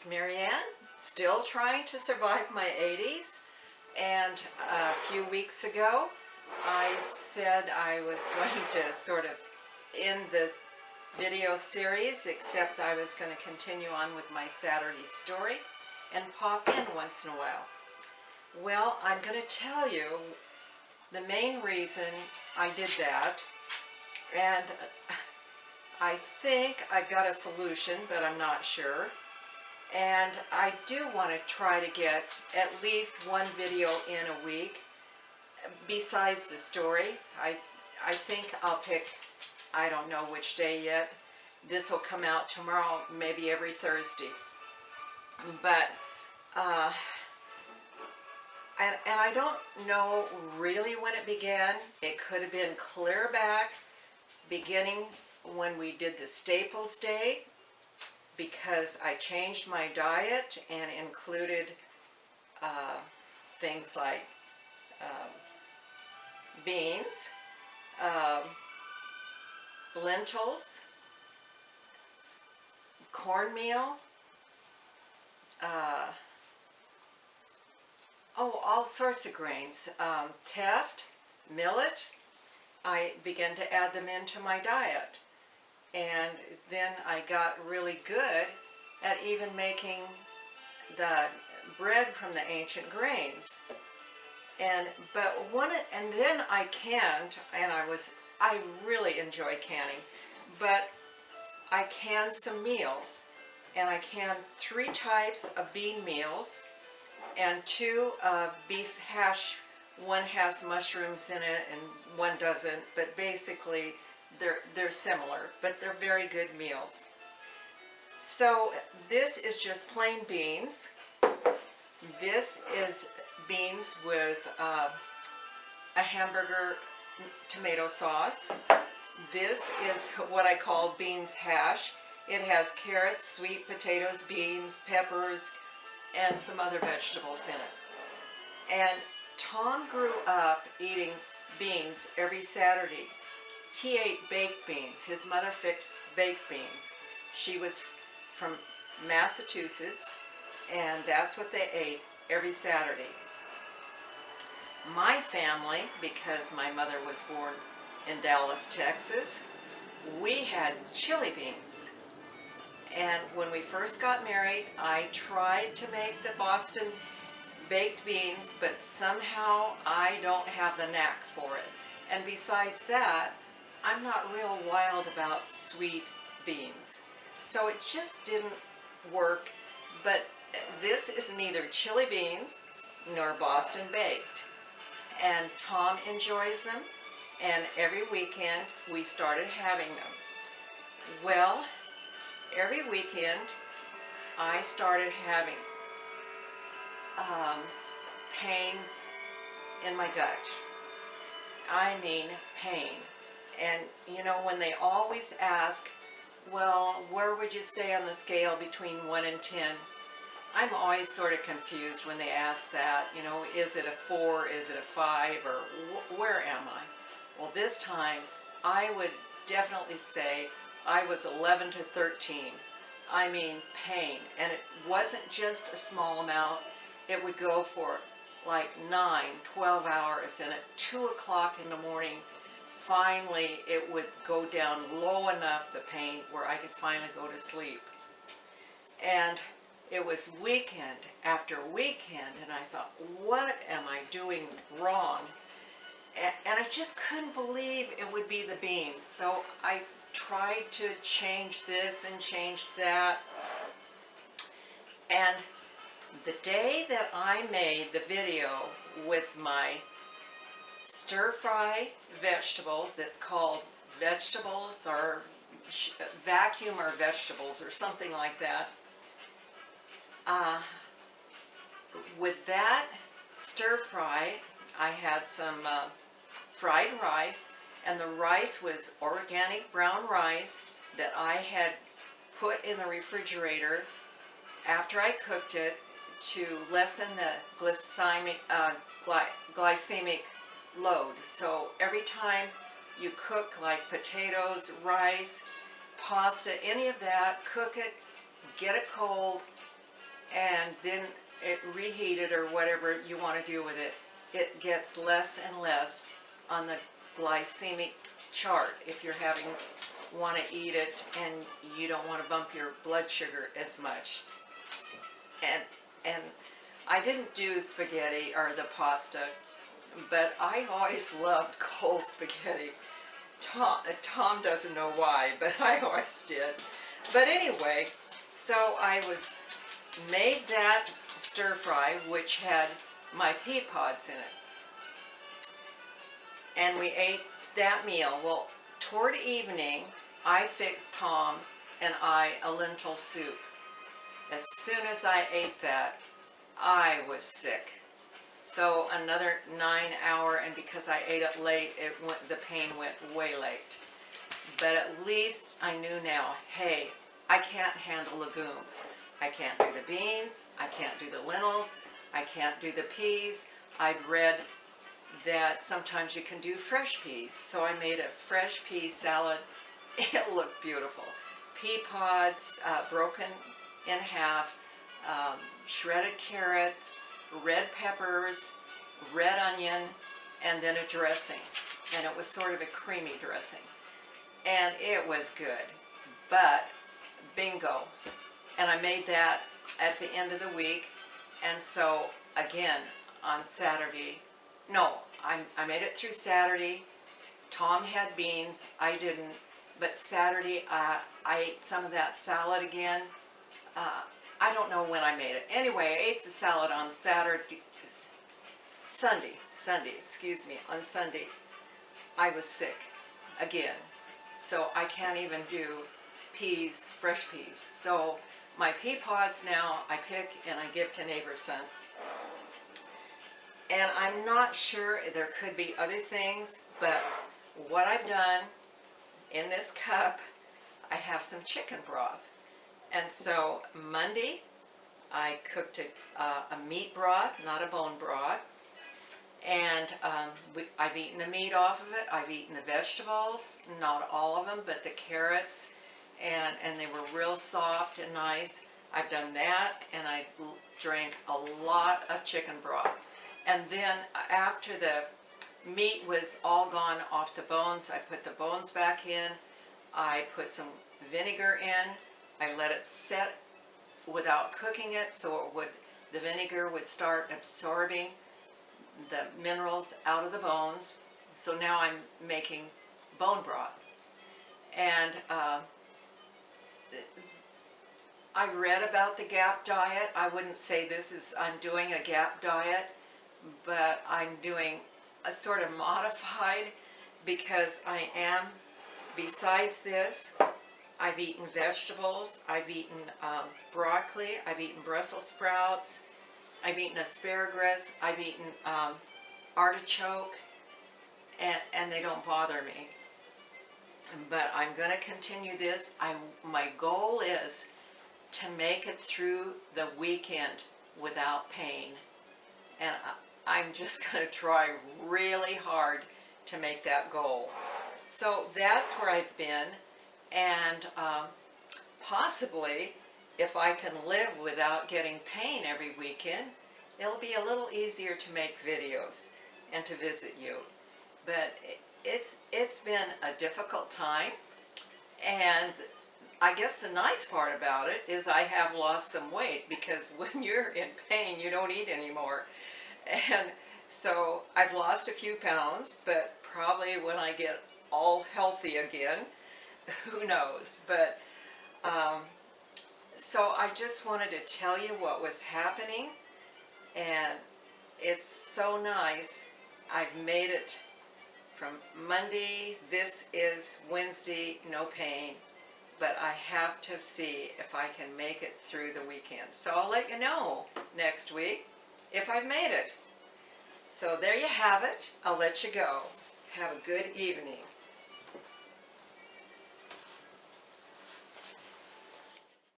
is Marianne, still trying to survive my 80s, and a few weeks ago I said I was going to sort of end the video series, except I was going to continue on with my Saturday story and pop in once in a while. Well, I'm going to tell you the main reason I did that, and I think I've got a solution, but I'm not sure. And I do want to try to get at least one video in a week besides the story. I think I'll pick, I don't know which day yet. This will come out tomorrow, maybe every Thursday. But and I don't know really when it began. It could have been clear back, beginning when we did the Staples Day, because I changed my diet and included things like beans, lentils, cornmeal, all sorts of grains, teff, millet. I began to add them into my diet, and then I got really good at even making the bread from the ancient grains. And then I canned, and I really enjoy canning, but I canned some meals, and I canned 3 types of bean meals and 2 of beef hash. One has mushrooms in it and one doesn't, but basically they're similar, but they're very good meals. So this is just plain beans. This is beans with a hamburger tomato sauce. This is what I call beans hash. It has carrots, sweet potatoes, beans, peppers, and some other vegetables in it. And Tom grew up eating beans every Saturday. He ate baked beans. His mother fixed baked beans. She was from Massachusetts, and that's what they ate every Saturday. My family, because my mother was born in Dallas, Texas, we had chili beans. And when we first got married, I tried to make the Boston baked beans, but somehow I don't have the knack for it. And besides that, I'm not real wild about sweet beans. So it just didn't work. But this is neither chili beans nor Boston baked. And Tom enjoys them, and every weekend we started having them. Well, every weekend I started having pains in my gut. I mean pain. And you know, when they always ask, well, where would you say on the scale between 1 and 10? I'm always sort of confused when they ask that. You know, is it a 4, is it a 5, or where am I? Well, this time I would definitely say I was 11 to 13. I mean pain. And it wasn't just a small amount. It would go for like 9, 12 hours, and at 2 o'clock in the morning, finally it would go down low enough, the pain, where I could finally go to sleep. And it was weekend after weekend, and I thought, what am I doing wrong? And I just couldn't believe it would be the beans. So I tried to change this and change that. And the day that I made the video with my stir-fry vegetables, that's called vegetables or vacuum or vegetables or something like that, with that stir-fry, I had some fried rice, and the rice was organic brown rice that I had put in the refrigerator after I cooked it to lessen the glycemic load. So every time you cook like potatoes, rice, pasta, any of that, cook it, get it cold, and then it reheated or whatever you want to do with it, it gets less and less on the glycemic chart if you're want to eat it and you don't want to bump your blood sugar as much. And I didn't do spaghetti or the pasta, but I always loved cold spaghetti. Tom doesn't know why, but I always did. But anyway, so I made that stir fry, which had my pea pods in it. And we ate that meal. Well, toward evening, I fixed Tom and I a lentil soup. As soon as I ate that, I was sick. So another 9 hour, and because I ate it late, the pain went way late. But at least I knew now, hey, I can't handle legumes. I can't do the beans, I can't do the lentils, I can't do the peas. I'd read that sometimes you can do fresh peas, so I made a fresh pea salad. It looked beautiful. Pea pods broken in half, shredded carrots, red peppers, red onion, and then a dressing. And it was sort of a creamy dressing. And it was good. But bingo. And I made that at the end of the week. And so again, on Saturday, no, I made it through Saturday. Tom had beans, I didn't. But Saturday, I ate some of that salad again. I don't know when I made it. Anyway, I ate the salad on Sunday, on Sunday. I was sick again. So I can't even do peas, fresh peas. So my pea pods now I pick and I give to neighbor's son. And I'm not sure, there could be other things, but what I've done in this cup, I have some chicken broth. And so Monday, I cooked a meat broth, not a bone broth. And I've eaten the meat off of it. I've eaten the vegetables, not all of them, but the carrots. And they were real soft and nice. I've done that, and I drank a lot of chicken broth. And then after the meat was all gone off the bones, I put the bones back in. I put some vinegar in. I let it set without cooking it, so the vinegar would start absorbing the minerals out of the bones. So now I'm making bone broth. And I read about the GAP diet. I wouldn't say I'm doing a GAP diet, but I'm doing a sort of modified, because I am, besides this, I've eaten vegetables, I've eaten broccoli, I've eaten Brussels sprouts, I've eaten asparagus, I've eaten artichoke, and they don't bother me. But I'm going to continue this. My goal is to make it through the weekend without pain. And I'm just going to try really hard to make that goal. So that's where I've been. And possibly, if I can live without getting pain every weekend, it'll be a little easier to make videos and to visit you. But it's been a difficult time, and I guess the nice part about it is I have lost some weight, because when you're in pain, you don't eat anymore. And so I've lost a few pounds, but probably when I get all healthy again, who knows. But so I just wanted to tell you what was happening, and it's so nice. I've made it from Monday. This is Wednesday, no pain, but I have to see if I can make it through the weekend. So I'll let you know next week if I've made it. So there you have it. I'll let you go. Have a good evening.